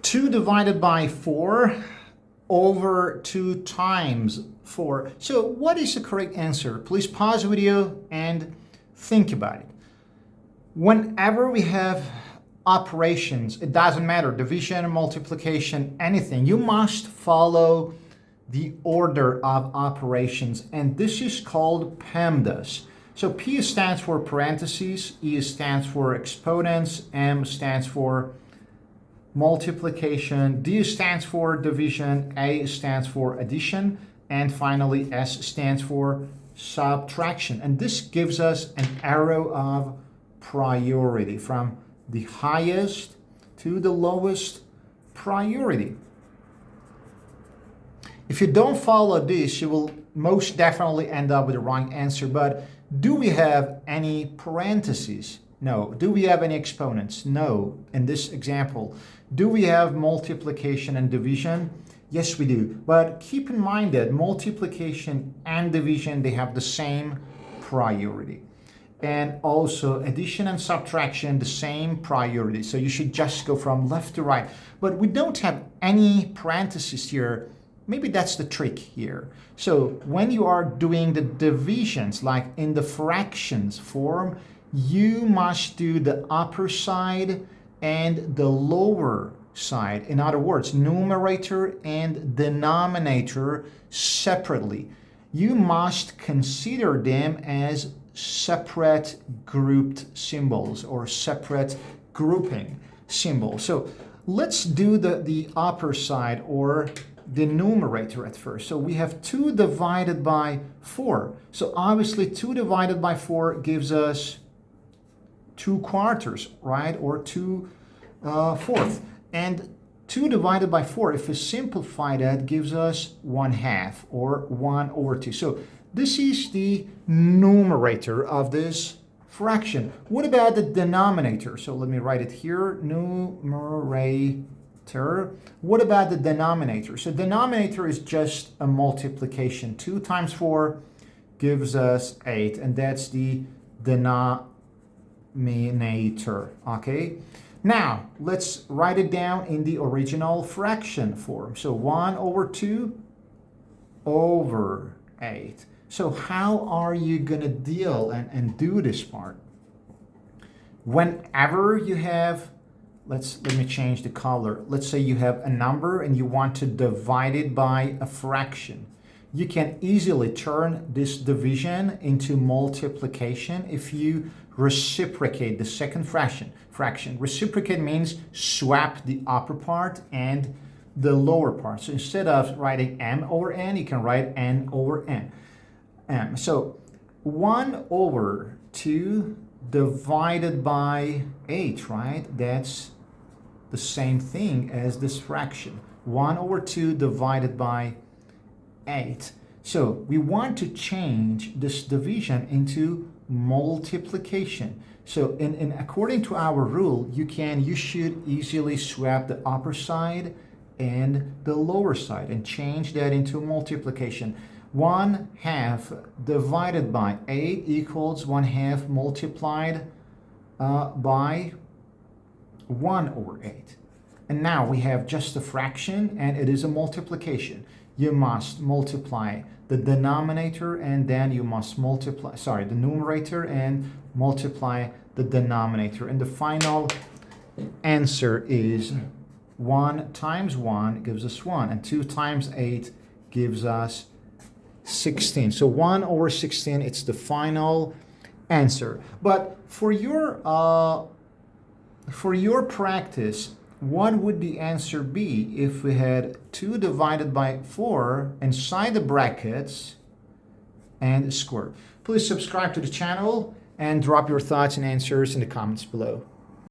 2 divided by 4 over 2 times 4. So what is the correct answer? Please pause the video and think about it. Whenever we have operations, it doesn't matter, division, multiplication, anything, you must follow the order of operations, and this is called PEMDAS. So P stands for parentheses, E stands for exponents, M stands for multiplication, D stands for division, A stands for addition, and finally S stands for subtraction. And this gives us an arrow of priority from the highest to the lowest priority. If you don't follow this, you will most definitely end up with the wrong answer. But do we have any parentheses? No. Do we have any exponents? No. In this example, do we have multiplication and division? Yes, we do. But keep in mind that multiplication and division, they have the same priority. And also addition and subtraction, the same priority. So you should just go from left to right. But we don't have any parentheses here. Maybe that's the trick here. So when you are doing the divisions, like in the fractions form, you must do the upper side and the lower side. In other words, numerator and denominator separately. You must consider them as separate grouped symbols or separate grouping symbols. So let's do the upper side or the numerator at first. So we have 2 divided by 4. So obviously 2 divided by 4 gives us 2 quarters, right? Or 2 fourths. And 2 divided by 4, if we simplify that, gives us 1/2 or 1 over 2. So this is the numerator of this fraction. What about the denominator? So let me write it here, numerator. What about the denominator? So denominator is just a multiplication. 2 times 4 gives us 8, and that's the denominator, okay? Now, let's write it down in the original fraction form. So 1 over 2 over 8. So how are you going to deal and do this part? Whenever you have, let me change the color. Let's say you have a number and you want to divide it by a fraction. You can easily turn this division into multiplication if you reciprocate the second fraction. Reciprocate means swap the upper part and the lower part. So instead of writing m over n, you can write n over n. So 1 over 2 divided by 8, right? That's the same thing as this fraction. 1 over 2 divided by 8. So we want to change this division into multiplication. So in according to our rule, you should easily swap the upper side and the lower side and change that into multiplication. 1/2 divided by 8 equals 1/2 multiplied by 1 over 8. And now we have just a fraction and it is a multiplication. You must multiply the denominator and then you must multiply, the numerator and multiply the denominator. And the final answer is 1 times 1 gives us 1 and 2 times 8 gives us 16. So 1 over 16, it's the final answer. But for your practice, what would the answer be if we had 2 divided by 4 inside the brackets and a square? Please subscribe to the channel and drop your thoughts and answers in the comments below.